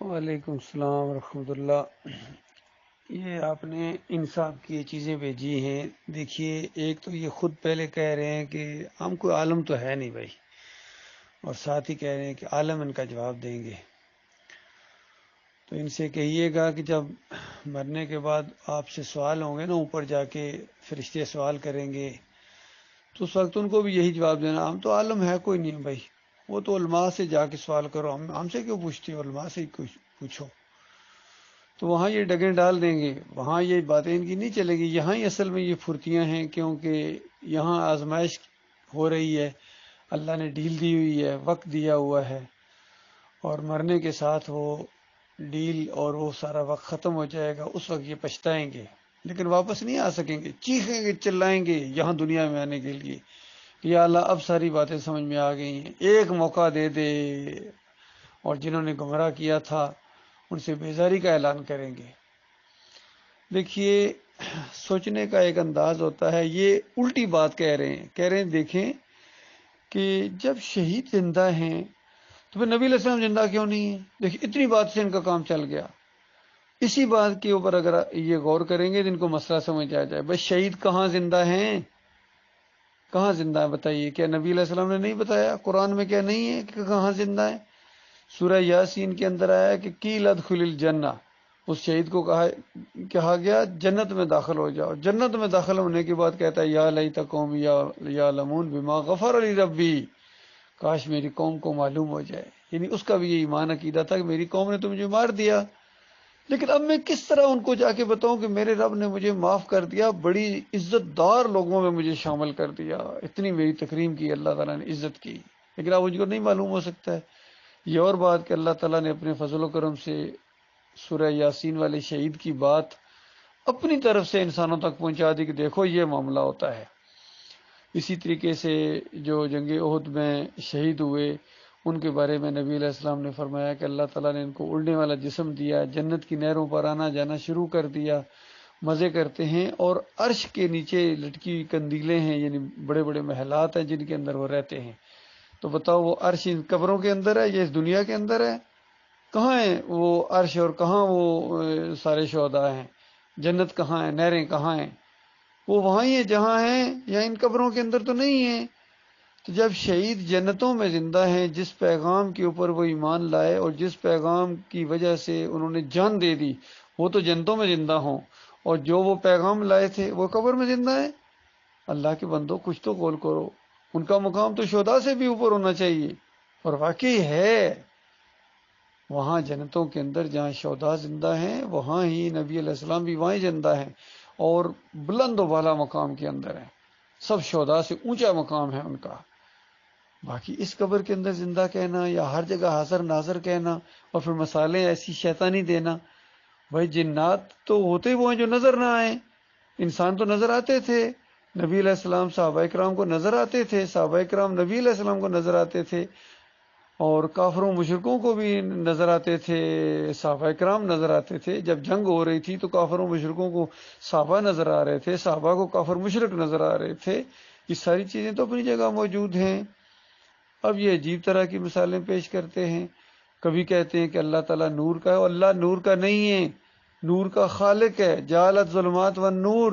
وعلیکم السلام ورحمۃ اللہ۔ یہ آپ نے انصاف کی یہ چیزیں بھیجی ہیں۔ دیکھیے، ایک تو یہ خود پہلے کہہ رہے ہیں کہ ہم کوئی عالم تو ہے نہیں بھائی، اور ساتھ ہی کہہ رہے ہیں کہ عالم ان کا جواب دیں گے۔ تو ان سے کہیے گا کہ جب مرنے کے بعد آپ سے سوال ہوں گے نا، اوپر جا کے فرشتے سوال کریں گے، تو اس وقت ان کو بھی یہی جواب دینا، ہم تو عالم ہے کوئی نہیں بھائی، وہ تو علماء سے جا کے سوال کرو، ہم سے کیوں پوچھتے ہو، علماء سے ہی کچھ پوچھو۔ تو وہاں یہ ڈگیں ڈال دیں گے، وہاں یہ باتیں ان کی نہیں چلے گی۔ یہاں ہی اصل میں یہ پھرتیاں ہیں، کیونکہ یہاں آزمائش ہو رہی ہے، اللہ نے ڈیل دی ہوئی ہے، وقت دیا ہوا ہے، اور مرنے کے ساتھ وہ ڈیل اور وہ سارا وقت ختم ہو جائے گا۔ اس وقت یہ پچھتائیں گے، لیکن واپس نہیں آ سکیں گے، چیخیں گے، چلائیں گے یہاں دنیا میں آنے کے لیے، یا اللہ اب ساری باتیں سمجھ میں آ گئی ہیں، ایک موقع دے دے۔ اور جنہوں نے گمراہ کیا تھا ان سے بیزاری کا اعلان کریں گے۔ دیکھیے، سوچنے کا ایک انداز ہوتا ہے، یہ الٹی بات کہہ رہے ہیں دیکھیں کہ جب شہید زندہ ہیں تو پھر نبی علیہ السلام زندہ کیوں نہیں ہیں؟ دیکھیے، اتنی بات سے ان کا کام چل گیا۔ اسی بات کے اوپر اگر یہ غور کریں گے تو ان کو مسئلہ سمجھ آ جائے۔ بس شہید کہاں زندہ ہیں؟ کہاں زندہ ہے بتائیے؟ کیا نبی علیہ السلام نے نہیں بتایا؟ قرآن میں کیا نہیں ہے کہ کہاں زندہ ہے؟ سورہ یاسین کے اندر آیا کہ قیل ادخل الجنہ، اس شہید کو کہا گیا جنت میں داخل ہو جاؤ۔ جنت میں داخل ہونے کے بعد کہتا ہے یا لیت قوم یعلمون بما غفر لی ربی، کاش میری قوم کو معلوم ہو جائے۔ یعنی اس کا بھی یہ ایمان عقیدہ تھا کہ میری قوم نے تو مجھے مار دیا، لیکن اب میں کس طرح ان کو جا کے بتاؤں کہ میرے رب نے مجھے معاف کر دیا، بڑی عزت دار لوگوں میں مجھے شامل کر دیا، اتنی میری تکریم کی اللہ تعالیٰ نے، عزت کی، لیکن اب مجھ کو نہیں معلوم ہو سکتا ہے۔ یہ اور بات کہ اللہ تعالیٰ نے اپنے فضل و کرم سے سورہ یاسین والے شہید کی بات اپنی طرف سے انسانوں تک پہنچا دی کہ دیکھو یہ معاملہ ہوتا ہے۔ اسی طریقے سے جو جنگ احد میں شہید ہوئے ان کے بارے میں نبی علیہ السلام نے فرمایا کہ اللہ تعالیٰ نے ان کو اڑنے والا جسم دیا، جنت کی نہروں پر آنا جانا شروع کر دیا، مزے کرتے ہیں، اور عرش کے نیچے لٹکی ہوئی قندیلیں ہیں، یعنی بڑے بڑے محلات ہیں جن کے اندر وہ رہتے ہیں۔ تو بتاؤ، وہ عرش ان قبروں کے اندر ہے یا اس دنیا کے اندر ہے؟ کہاں ہے وہ عرش اور کہاں وہ سارے شہداء ہیں؟ جنت کہاں ہے؟ نہریں کہاں ہیں؟ وہ وہاں ہی ہیں جہاں ہیں، یا ان قبروں کے اندر تو نہیں ہیں؟ تو جب شہید جنتوں میں زندہ ہیں، جس پیغام کے اوپر وہ ایمان لائے اور جس پیغام کی وجہ سے انہوں نے جان دے دی، وہ تو جنتوں میں زندہ ہوں، اور جو وہ پیغام لائے تھے وہ قبر میں زندہ ہیں۔ اللہ کے بندو، کچھ تو قول کرو، ان کا مقام تو شہداء سے بھی اوپر ہونا چاہیے، اور واقعی ہے وہاں جنتوں کے اندر جہاں شہداء زندہ ہیں، وہاں ہی نبی علیہ السلام بھی وہاں زندہ ہیں، اور بلند و بالا مقام کے اندر ہیں، سب شہداء سے اونچا مقام ہے ان کا۔ باقی اس قبر کے اندر زندہ کہنا یا ہر جگہ حاضر ناظر کہنا، اور پھر مثالیں ایسی شیطانی دینا، بھائی جنات تو ہوتے وہ ہیں جو نظر نہ آئیں، انسان تو نظر آتے تھے، نبی علیہ السلام صحابہ کرام کو نظر آتے تھے، صحابہ کرام نبی علیہ السلام کو نظر آتے تھے، اور کافروں مشرکوں کو بھی نظر آتے تھے، صحابہ کرام نظر آتے تھے۔ جب جنگ ہو رہی تھی تو کافروں مشرکوں کو صحابہ نظر آ رہے تھے، صحابہ کو کافر مشرک نظر آ رہے تھے۔ یہ ساری چیزیں تو اپنی جگہ موجود ہیں۔ اب یہ عجیب طرح کی مثالیں پیش کرتے ہیں، کبھی کہتے ہیں کہ اللہ تعالیٰ نور کا ہے، اور اللہ نور کا نہیں ہے، نور کا خالق ہے۔ جعلت ظلمات والنور،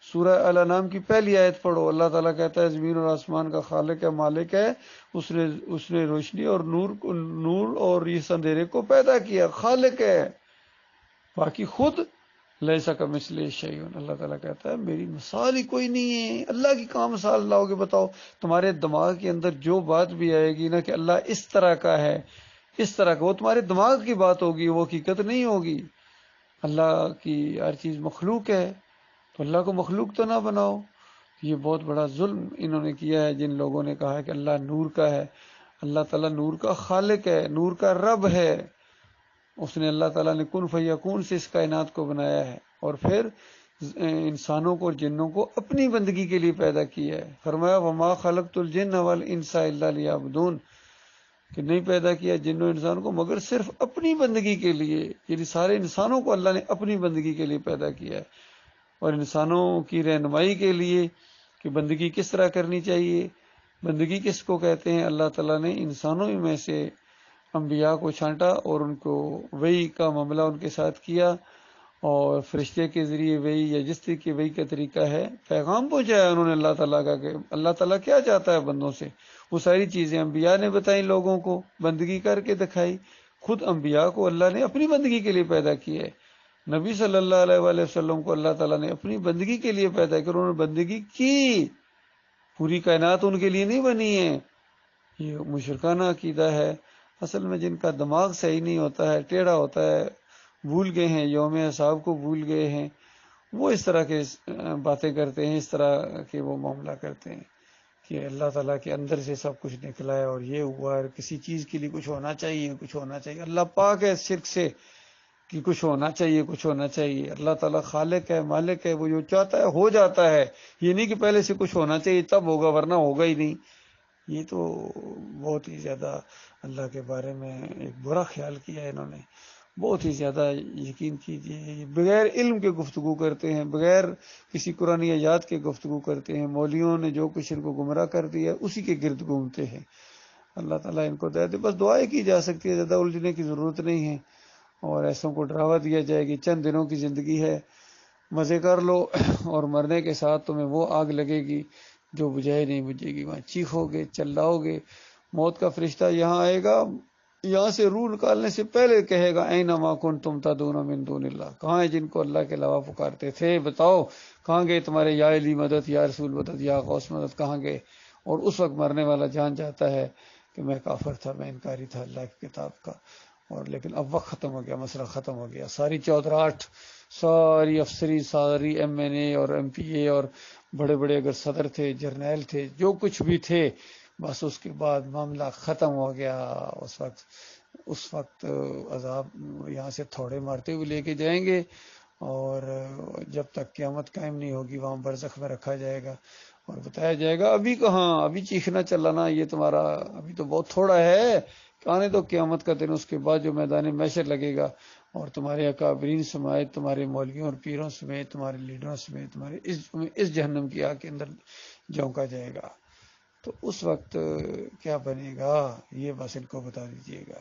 سورہ الانعام کی پہلی آیت پڑھو، اللہ تعالیٰ کہتا ہے زمین اور آسمان کا خالق ہے، مالک ہے، اس نے روشنی اور نور اور اس اندھیرے کو پیدا کیا، خالق ہے۔ باقی خود لیس کمثلہ شیء، اللہ تعالیٰ کہتا ہے میری مثال ہی کوئی نہیں ہے۔ اللہ کی کہاں مثال لاؤ گے؟ بتاؤ، تمہارے دماغ کے اندر جو بات بھی آئے گی نا کہ اللہ اس طرح کا ہے، اس طرح کا، وہ تمہارے دماغ کی بات ہوگی، وہ حقیقت نہیں ہوگی۔ اللہ کی ہر چیز مخلوق ہے، تو اللہ کو مخلوق تو نہ بناؤ۔ یہ بہت بڑا ظلم انہوں نے کیا ہے جن لوگوں نے کہا کہ اللہ نور کا ہے۔ اللہ تعالیٰ نور کا خالق ہے، نور کا رب ہے، اس نے، اللہ تعالیٰ نے کن فیکون سے اس کائنات کو بنایا ہے، اور پھر انسانوں کو اور جنوں کو اپنی بندگی کے لیے پیدا کیا ہے۔ فرمایا وما خلقت الجن والانس الا لیعبدون، کہ نہیں پیدا کیا جن و انسان کو مگر صرف اپنی بندگی کے لیے، یعنی سارے انسانوں کو اللہ نے اپنی بندگی کے لیے پیدا کیا ہے، اور انسانوں کی رہنمائی کے لیے کہ بندگی کس طرح کرنی چاہیے۔ بندگی کس کو کہتے ہیں؟ اللہ تعالیٰ نے انسانوں میں سے انبیاء کو چھانٹا اور ان کو وحی کا معاملہ ان کے ساتھ کیا، اور فرشتے کے ذریعے وحی یا جس طریقے وحی کا طریقہ ہے پیغام پہنچایا انہوں نے اللہ تعالیٰ کا، کہ اللہ تعالیٰ کیا چاہتا ہے بندوں سے، وہ ساری چیزیں انبیاء نے بتائیں، لوگوں کو بندگی کر کے دکھائی۔ خود انبیاء کو اللہ نے اپنی بندگی کے لیے پیدا کیا ہے، نبی صلی اللہ علیہ وآلہ وسلم کو اللہ تعالیٰ نے اپنی بندگی کے لیے پیدا کیا، انہوں نے بندگی کی، پوری کائنات ان کے لیے نہیں بنی ہے۔ یہ مشرکانہ عقیدہ ہے، اصل میں جن کا دماغ صحیح نہیں ہوتا ہے، ٹیڑھا ہوتا ہے، بھول گئے ہیں، یوم حساب کو بھول گئے ہیں، وہ اس طرح کے باتیں کرتے ہیں، اس طرح کے وہ معاملہ کرتے ہیں کہ اللہ تعالیٰ کے اندر سے سب کچھ نکلا ہے اور یہ ہوا ہے، کسی چیز کے لیے کچھ ہونا چاہیے، کچھ ہونا چاہیے۔ اللہ پاک ہے شرک سے کہ کچھ ہونا چاہیے، کچھ ہونا چاہیے۔ اللہ تعالیٰ خالق ہے، مالک ہے، وہ جو چاہتا ہے ہو جاتا ہے، یہ نہیں کہ پہلے سے کچھ ہونا چاہیے تب ہوگا ورنہ ہوگا ہی نہیں۔ یہ تو بہت ہی زیادہ اللہ کے بارے میں ایک برا خیال کیا ہے انہوں نے، بہت ہی زیادہ یقین کیجئے یہ بغیر علم کے گفتگو کرتے ہیں، بغیر کسی قرآن آیات کے گفتگو کرتے ہیں، مولویوں نے جو کچھ ان کو گمراہ کر دیا اسی کے گرد گھومتے ہیں۔ اللہ تعالیٰ ان کو دے دے، بس دعائیں کی جا سکتی ہے، زیادہ الجھنے کی ضرورت نہیں ہے، اور ایسوں کو ڈراوا دیا جائے گی چند دنوں کی زندگی ہے، مزے کر لو، اور مرنے کے ساتھ تمہیں وہ آگ لگے گی جو بجھائے نہیں بجھے گی، وہاں چیخو گے، چلاؤ گے، موت کا فرشتہ یہاں آئے گا، یہاں سے روح نکالنے سے پہلے کہے گا این ما کنتم تدعون من دون اللہ، کہاں ہے جن کو اللہ کے علاوہ پکارتے تھے، بتاؤ کہاں گئے تمہارے یا علی مدد، یا رسول مدد، یا غوث مدد، کہاں گئے؟ اور اس وقت مرنے والا جان جاتا ہے کہ میں کافر تھا، میں انکاری تھا اللہ کی کتاب کا، اور لیکن اب وقت ختم ہو گیا، مسئلہ ختم ہو گیا، ساری چودراہٹ، ساری افسری، ساری ایم این اے اور ایم پی اے اور بڑے بڑے اگر صدر تھے، جرنیل تھے، جو کچھ بھی تھے، بس اس کے بعد معاملہ ختم ہو گیا۔ اس وقت عذاب یہاں سے تھوڑے مارتے ہوئے لے کے جائیں گے، اور جب تک قیامت قائم نہیں ہوگی وہاں برزخ میں رکھا جائے گا اور بتایا جائے گا ابھی کہاں، ابھی چیخنا چلانا یہ تمہارا ابھی تو بہت تھوڑا ہے، آنے تو قیامت کا دن، اس کے بعد جو میدان محشر لگے گا اور تمہارے اکابرین سمیت، تمہارے مولویوں اور پیروں سمیت، تمہارے لیڈروں سمیت تمہارے اس جہنم کی آگ کے اندر جھونکا جائے گا، تو اس وقت کیا بنے گا یہ بس ان کو بتا دیجیے گا۔